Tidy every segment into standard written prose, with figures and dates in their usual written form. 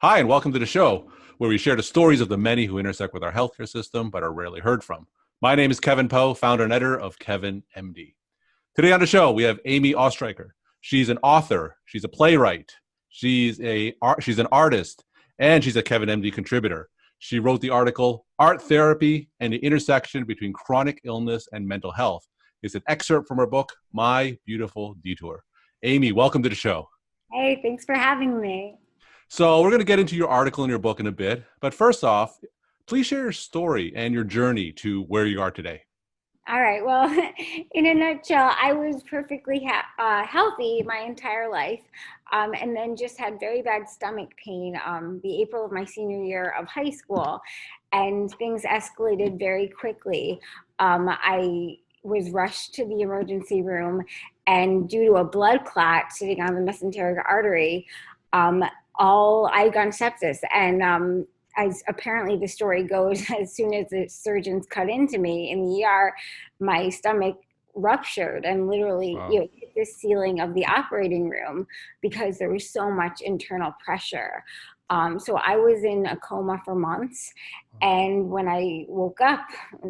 Hi, and welcome to the show, where we share the stories of the many who intersect with our healthcare system but are rarely heard from. My name is Kevin Poe, founder and editor of Kevin MD. Today on the show, we have Amy Oestreicher. She's an author, she's a playwright, she's an artist, and she's a Kevin MD contributor. She wrote the article, Art Therapy and the Intersection Between Chronic Illness and Mental Health. It's an excerpt from her book, My Beautiful Detour. Amy, welcome to the show. Hey, thanks for having me. So we're going to get into your article and your book in a bit. But first off, please share your story and your journey to where you are today. All right. Well, in a nutshell, I was perfectly healthy my entire life, and then just had very bad stomach pain the April of my senior year of high school, and things escalated very quickly. I was rushed to the emergency room, and due to a blood clot sitting on the mesenteric artery, I got sepsis. And as apparently the story goes, as soon as the surgeons cut into me in the ER, my stomach ruptured and literally hit the ceiling of the operating room because there was so much internal pressure. So I was in a coma for months. And when I woke up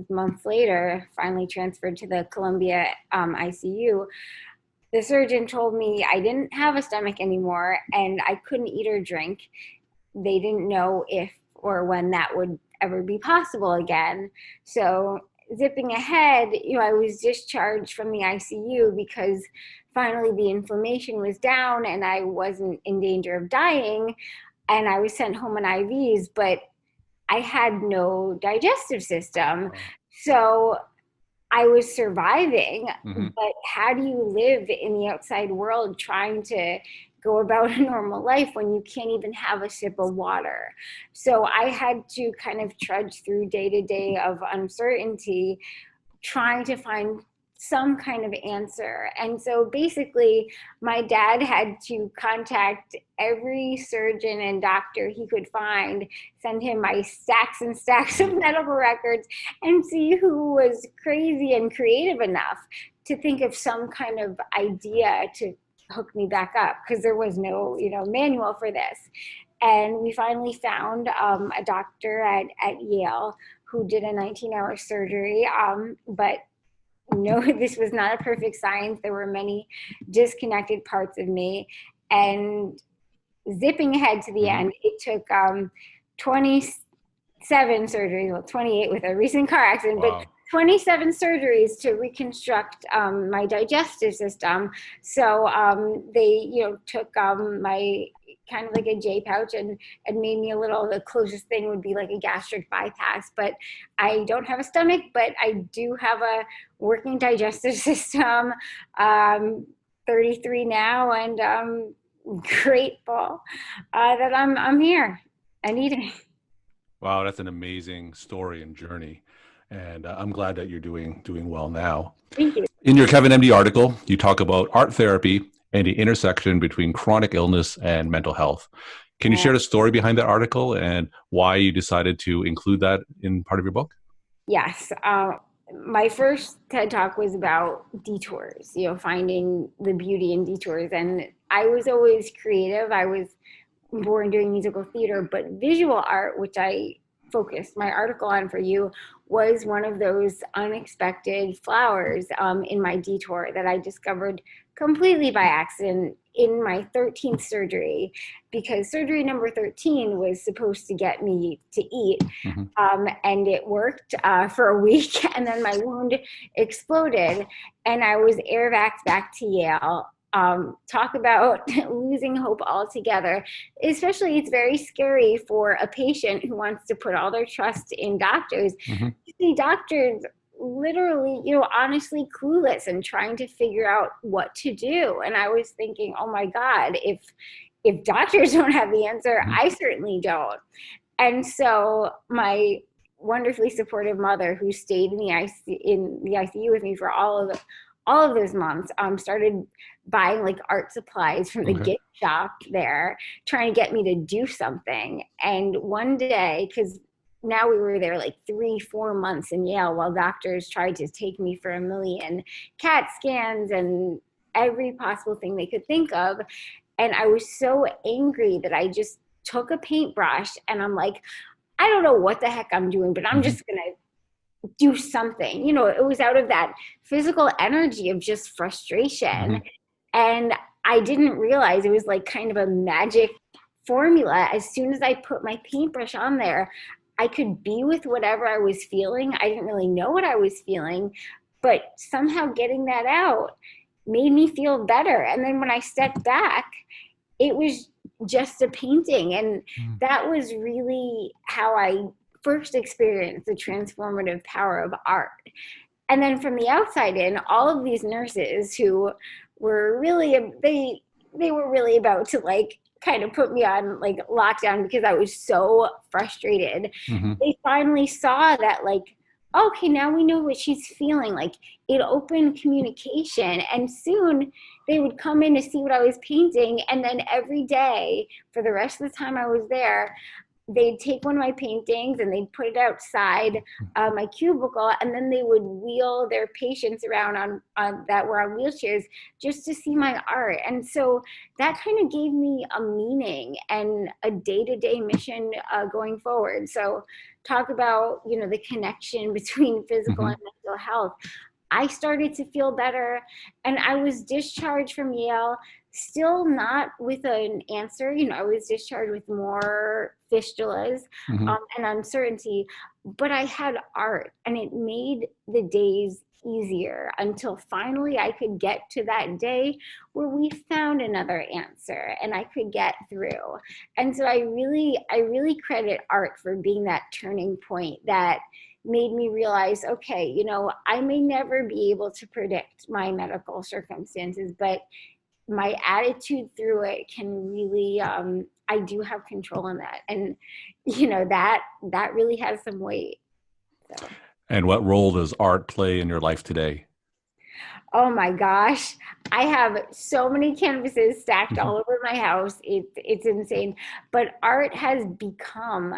months later, finally transferred to the Columbia ICU, the surgeon told me I didn't have a stomach anymore and I couldn't eat or drink. They didn't know if or when that would ever be possible again. So zipping ahead, I was discharged from the ICU because finally the inflammation was down and I wasn't in danger of dying. And I was sent home on IVs, but I had no digestive system. So I was surviving, but how do you live in the outside world trying to go about a normal life when you can't even have a sip of water? So I had to kind of trudge through day to day of uncertainty, trying to find some kind of answer. And so basically my dad had to contact every surgeon and doctor he could find, send him my stacks and stacks of medical records, and see who was crazy and creative enough to think of some kind of idea to hook me back up, because there was no manual for this. And we finally found a doctor at Yale who did a 19-hour surgery, but no, this was not a perfect science. There were many disconnected parts of me. And zipping ahead to the end, it took 27 surgeries, well, 28 with a recent car accident, but 27 surgeries to reconstruct my digestive system. So they, took my kind of like a J pouch and made me the closest thing would be like a gastric bypass. But I don't have a stomach, but I do have a working digestive system. 33 now, and I'm grateful that I'm here and eating. Wow, that's an amazing story and journey. And I'm glad that you're doing well now. Thank you. In your Kevin MD article, you talk about art therapy and the intersection between chronic illness and mental health. Can you share the story behind that article and why you decided to include that in part of your book? Yes. My first TED Talk was about detours, finding the beauty in detours. And I was always creative. I was born doing musical theater, but visual art, which I focused my article on for you, was one of those unexpected flowers in my detour that I discovered completely by accident in my 13th surgery, because surgery number 13 was supposed to get me to eat. And it worked for a week, and then my wound exploded and I was air vaxxed back to Yale. Talk about losing hope altogether. Especially, it's very scary for a patient who wants to put all their trust in doctors. The doctors literally, honestly clueless and trying to figure out what to do. And I was thinking, oh my God, if doctors don't have the answer, I certainly don't. And so my wonderfully supportive mother, who stayed in the ICU with me for all of those months, started buying like art supplies from the gift shop there, trying to get me to do something. And one day, because now we were there like 3-4 months in Yale while doctors tried to take me for a million CAT scans and every possible thing they could think of. And I was so angry that I just took a paintbrush and I'm like, I don't know what the heck I'm doing, but I'm Hmm. just gonna do something. It was out of that physical energy of just frustration. Hmm. And I didn't realize it was like kind of a magic formula. As soon as I put my paintbrush on there, I could be with whatever I was feeling. I didn't really know what I was feeling, but somehow getting that out made me feel better. And then when I stepped back, it was just a painting. And that was really how I first experienced the transformative power of art. And then from the outside in, all of these nurses who were really, they were really about to like kind of put me on like lockdown because I was so frustrated. Hmm. They finally saw that like, okay, now we know what she's feeling. Like it opened communication, and soon they would come in to see what I was painting. And then every day for the rest of the time I was there, they'd take one of my paintings and they'd put it outside my cubicle, and then they would wheel their patients around on that were on wheelchairs just to see my art. And so that kind of gave me a meaning and a day-to-day mission going forward. So talk about the connection between physical Hmm. and mental health. I started to feel better, and I was discharged from Yale, still not with an answer. I was discharged with more fistulas Hmm. and uncertainty, but I had art, and it made the days easier until finally I could get to that day where we found another answer and I could get through. And so I really credit art for being that turning point that made me realize, okay, I may never be able to predict my medical circumstances, but my attitude through it can really, I do have control in that. And, that really has some weight. So, And what role does art play in your life today? oh my gosh, I have so many canvases stacked Hmm. all over my house. It's insane. But art has become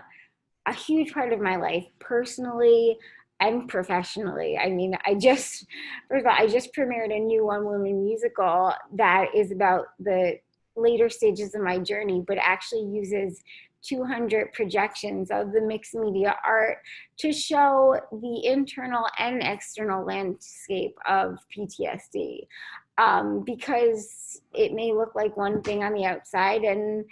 a huge part of my life, personally and professionally. I mean, first of all, I just premiered a new one woman musical that is about the later stages of my journey, but actually uses 200 projections of the mixed media art to show the internal and external landscape of PTSD. Because it may look like one thing on the outside, and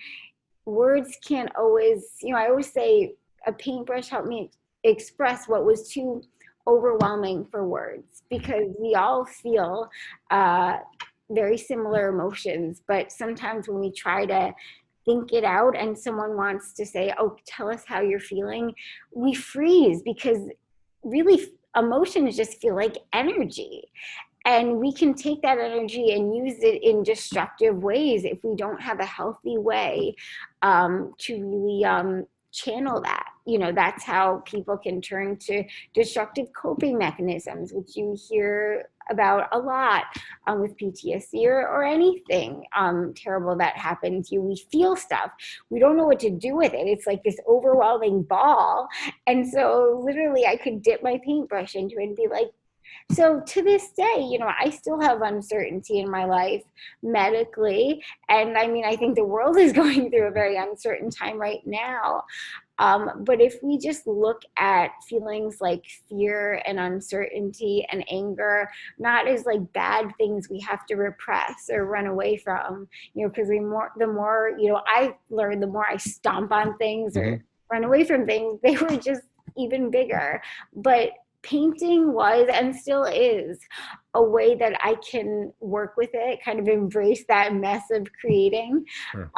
words can't always, I always say a paintbrush helped me express what was too overwhelming for words, because we all feel uh, very similar emotions, but sometimes when we try to think it out and someone wants to say, oh, tell us how you're feeling, we freeze, because really emotions just feel like energy, and we can take that energy and use it in destructive ways if we don't have a healthy way to really channel that. That's how people can turn to destructive coping mechanisms, which you hear about a lot with PTSD, or anything terrible that happens to you. We feel stuff. We don't know what to do with it. It's like this overwhelming ball. And so literally I could dip my paintbrush into it and be like, so to this day, I still have uncertainty in my life medically. And I mean, I think the world is going through a very uncertain time right now. But if we just look at feelings like fear and uncertainty and anger, not as like bad things we have to repress or run away from, because the more, I learned, the more I stomp on things Hmm. or run away from things, they were just even bigger. But painting was and still is a way that I can work with it, kind of embrace that mess of creating, Sure.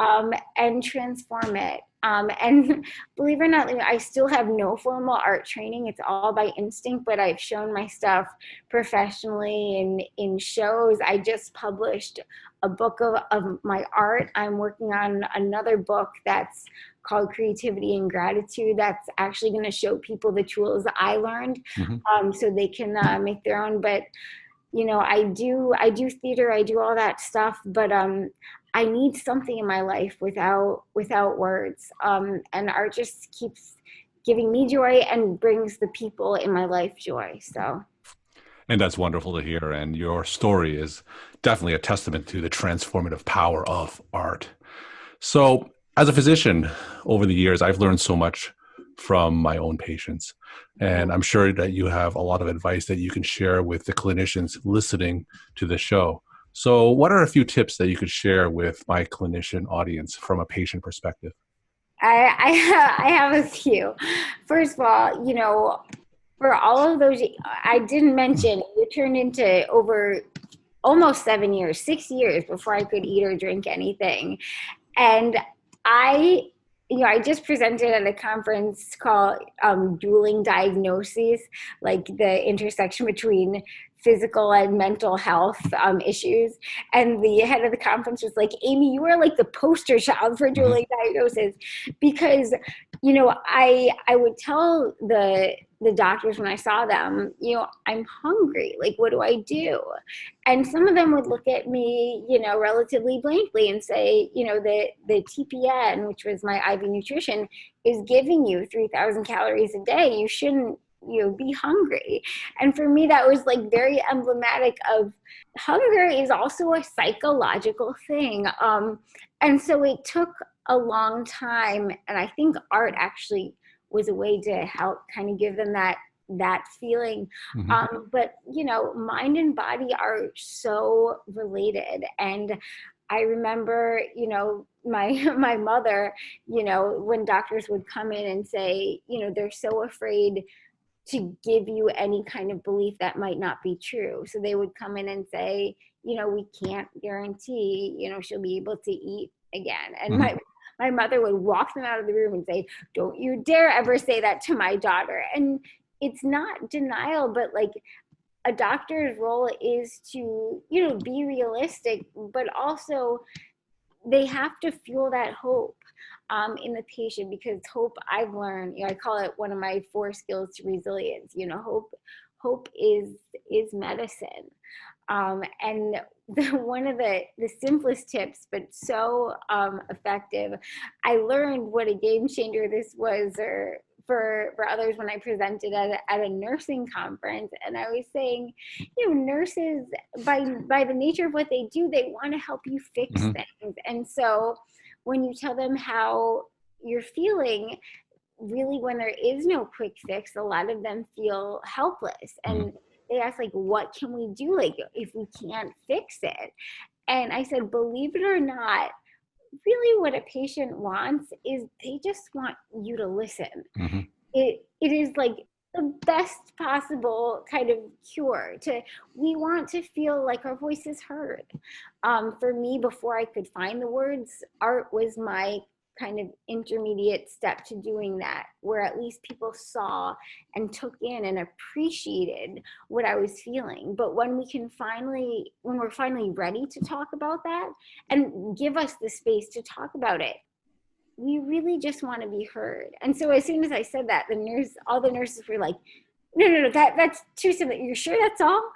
and transform it. And believe it or not, I still have no formal art training. It's all by instinct, but I've shown my stuff professionally in shows. I just published a book of my art. I'm working on another book that's called Creativity and Gratitude, that's actually going to show people the tools I learned, Hmm. so they can make their own. But I do theater, I do all that stuff, but I need something in my life without words, and art just keeps giving me joy and brings the people in my life joy. So And that's wonderful to hear. And your story is definitely a testament to the transformative power of art. So As a physician, over the years, I've learned so much from my own patients. And I'm sure that you have a lot of advice that you can share with the clinicians listening to the show. So, what are a few tips that you could share with my clinician audience from a patient perspective? I have a few. First of all, for all of those, I didn't mention, it turned into over almost 7 years, 6 years before I could eat or drink anything. And I, I just presented at a conference called Dueling Diagnoses, like the intersection between physical and mental health issues. And the head of the conference was like, Amy, you are like the poster child for Mm-hmm. dueling diagnosis, because, I would tell the doctors when I saw them, I'm hungry. Like, what do I do? And some of them would look at me, relatively blankly and say, the TPN, which was my IV nutrition, is giving you 3,000 calories a day. You shouldn't, be hungry. And for me, that was like very emblematic of hunger is also a psychological thing. And so it took a long time. And I think art actually was a way to help kind of give them that feeling. Mm-hmm. But mind and body are so related. And I remember, my mother, when doctors would come in and say, they're so afraid to give you any kind of belief that might not be true. So they would come in and say, we can't guarantee, she'll be able to eat again. And Mm-hmm. my mother would walk them out of the room and say, don't you dare ever say that to my daughter. And it's not denial, but like a doctor's role is to, be realistic, but also they have to fuel that hope in the patient, because hope, I've learned, I call it one of my 4 skills to resilience. Hope is medicine. And one of the simplest tips, but so effective, I learned what a game changer this was, or for others, when I presented at a nursing conference. And I was saying, nurses, by the nature of what they do, they want to help you fix Mm-hmm. things. And so when you tell them how you're feeling, really, when there is no quick fix, a lot of them feel helpless. Mm-hmm. And they ask, like, what can we do, like, if we can't fix it? And I said, believe it or not, really what a patient wants is they just want you to listen. Mm-hmm. It is like the best possible kind of cure. We want to feel like our voice is heard. For me, before I could find the words, art was my kind of intermediate step to doing that, where at least people saw and took in and appreciated what I was feeling. But when we're finally ready to talk about that and give us the space to talk about it, we really just want to be heard. And so as soon as I said that, all the nurses were like, no, that's too simple. You're sure that's all?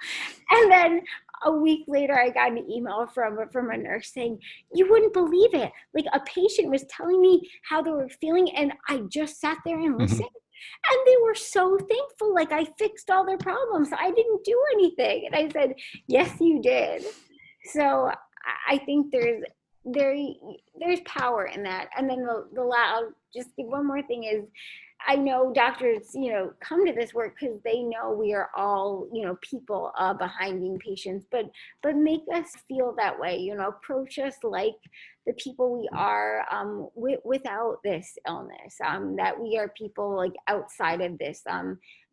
And then a week later, I got an email from a nurse saying, you wouldn't believe it. Like, a patient was telling me how they were feeling, and I just sat there and Mm-hmm. listened. And they were so thankful. Like, I fixed all their problems. I didn't do anything. And I said, yes, you did. So I think there's power in that. And then I'll just give one more thing is, I know doctors, come to this work because they know we are all, people behind being patients, but make us feel that way, approach us like the people we are without this illness, that we are people like outside of this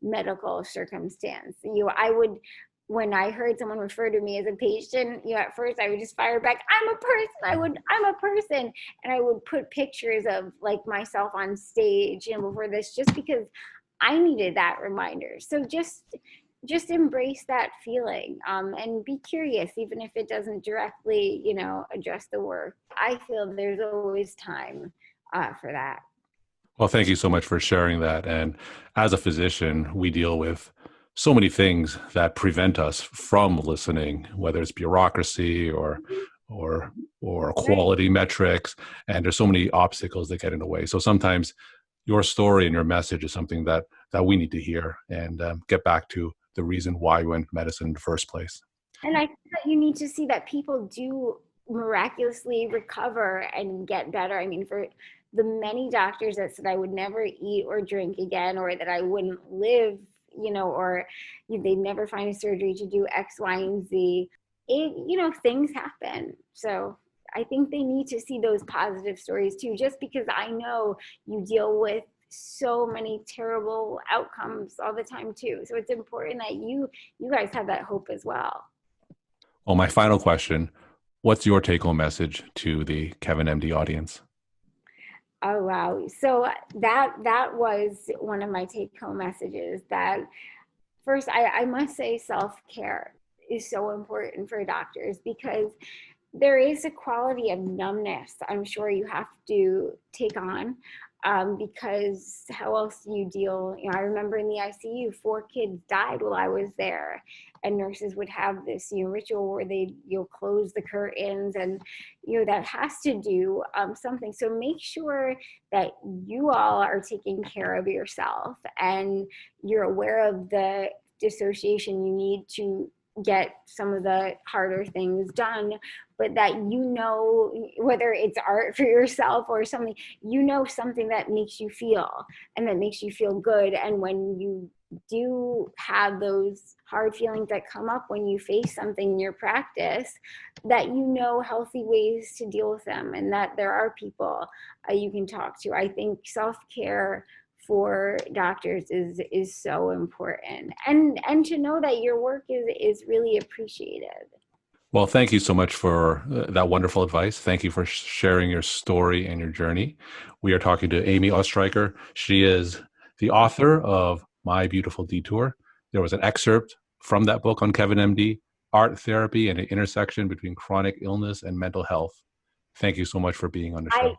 medical circumstance. I would, when I heard someone refer to me as a patient, at first I would just fire back, I'm a person. I'm a person. And I would put pictures of like myself on stage, before this, just because I needed that reminder. So just embrace that feeling, and be curious, even if it doesn't directly, address the work. I feel there's always time for that. Well, thank you so much for sharing that. And as a physician, we deal with so many things that prevent us from listening, whether it's bureaucracy or Right. quality metrics, and there's so many obstacles that get in the way. So sometimes your story and your message is something that we need to hear and get back to the reason why you went medicine in the first place. And I think that you need to see that people do miraculously recover and get better. I mean, for the many doctors that said I would never eat or drink again, or that I wouldn't live, or they'd never find a surgery to do X, Y, and Z. Things happen. So I think they need to see those positive stories too, just because I know you deal with so many terrible outcomes all the time too. So it's important that you guys have that hope as well. Well, my final question, what's your take-home message to the Kevin MD audience? Oh wow. So that was one of my take home messages, that first I must say self-care is so important for doctors, because there is a quality of numbness I'm sure you have to take on, because how else do you deal? I remember in the ICU, 4 kids died while I was there, and nurses would have this ritual where they close the curtains, and that has to do something. So make sure that you all are taking care of yourself, and you're aware of the dissociation you need to get some of the harder things done, but that whether it's art for yourself or something, something that makes you feel, and that makes you feel good. And when you do have those hard feelings that come up when you face something in your practice, that healthy ways to deal with them, and that there are people you can talk to. I think self-care for doctors is so important, and to know that your work is really appreciated. Well, thank you so much for that wonderful advice. Thank you for sharing your story and your journey. We are talking to Amy Oestreicher. She is the author of My Beautiful Detour. There was an excerpt from that book on Kevin MD, Art Therapy and an Intersection Between Chronic Illness and Mental Health. Thank you so much for being on the I show.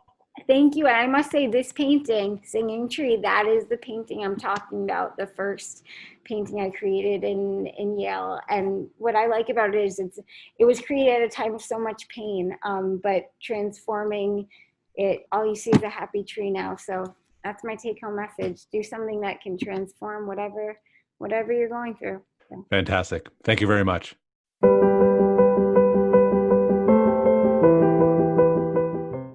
Thank you. And I must say, this painting, Singing Tree, that is the painting I'm talking about, the first painting I created in Yale. And what I like about it is it was created at a time of so much pain, but transforming it, all you see is a happy tree now. So that's my take home message. Do something that can transform whatever you're going through. So. Fantastic. Thank you very much.